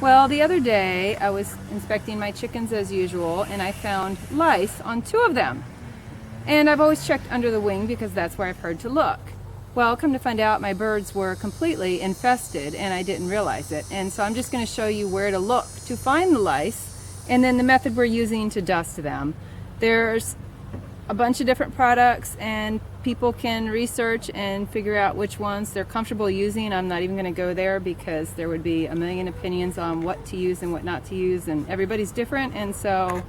Well, the other day I was inspecting my chickens as usual and I found lice on 2 of them. And I've always checked under the wing because that's where I've heard to look. Well, come to find out my birds were completely infested and I didn't realize it. And so I'm just going to show you where to look to find the lice and then the method we're using to dust them. There's a bunch of different products and people can research and figure out which ones they're comfortable using. I'm not even going to go there because there would be a million opinions on what to use and what not to use, and everybody's different, and so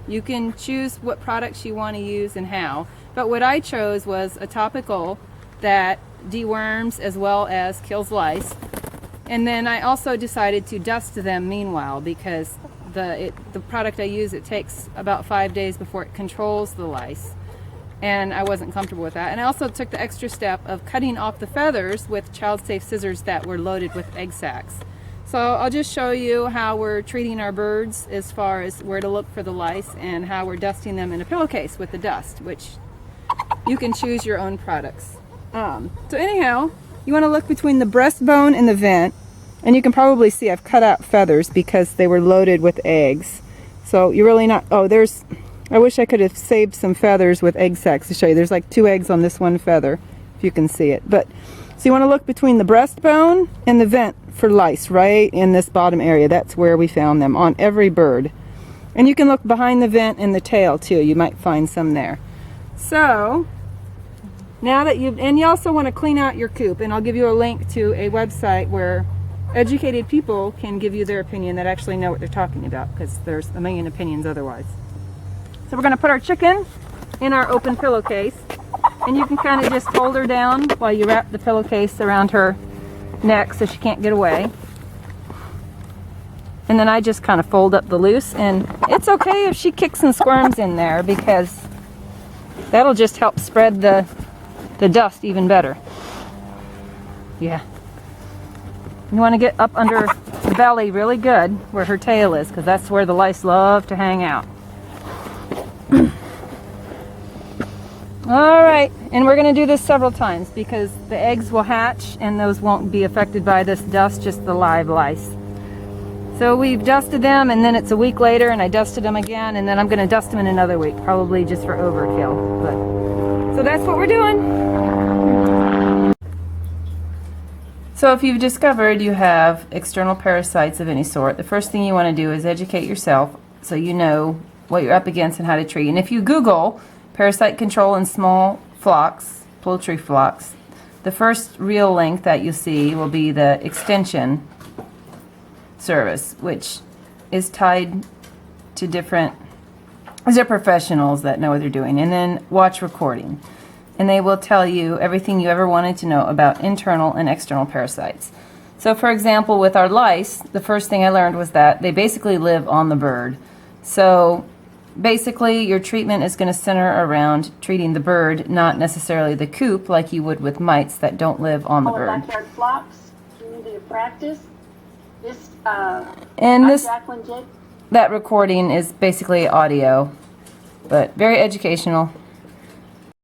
you can choose what products you want to use and how. But what I chose was a topical that deworms as well as kills lice. And then I also decided to dust them meanwhile because the product I use, it takes about 5 days before it controls the lice, and I wasn't comfortable with that. And I also took the extra step of cutting off the feathers with child-safe scissors that were loaded with egg sacs. So I'll just show you how we're treating our birds as far as where to look for the lice and how we're dusting them in a pillowcase with the dust, which you can choose your own products. So anyhow, you want to look between the breastbone and the vent. And you can probably see I've cut out feathers because they were loaded with eggs. So you're really not, I wish I could have saved some feathers with egg sacs to show you. There's like 2 eggs on this one feather, if you can see it. But so you want to look between the breastbone and the vent for lice, right in this bottom area. That's where we found them on every bird. And you can look behind the vent and the tail too. You might find some there. So now that and you also want to clean out your coop, and I'll give you a link to a website where educated people can give you their opinion that actually know what they're talking about, because there's a million opinions otherwise. So we're going to put our chicken in our open pillowcase, and you can kind of just hold her down while you wrap the pillowcase around her neck so she can't get away. And then I just kind of fold up the loose, and it's okay if she kicks and squirms in there because that'll just help spread the dust even better. Yeah. You want to get up under the belly really good where her tail is, because that's where the lice love to hang out. Alright, and we're going to do this several times because the eggs will hatch and those won't be affected by this dust, just the live lice. So we've dusted them, and then it's a week later and I dusted them again, and then I'm going to dust them in another week, probably just for overkill. So that's what we're doing. So if you've discovered you have external parasites of any sort, the first thing you want to do is educate yourself so you know what you're up against and how to treat. And if you Google parasite control in small flocks, poultry flocks, the first real link that you'll see will be the extension service, which is tied to different, these are professionals that know what they're doing. And then watch recording, and they will tell you everything you ever wanted to know about internal and external parasites. So for example, with our lice, the first thing I learned was that they basically live on the bird. So basically your treatment is going to center around treating the bird, not necessarily the coop like you would with mites that don't live on the bird. Backyard flocks, community of practice. That recording is basically audio, but very educational.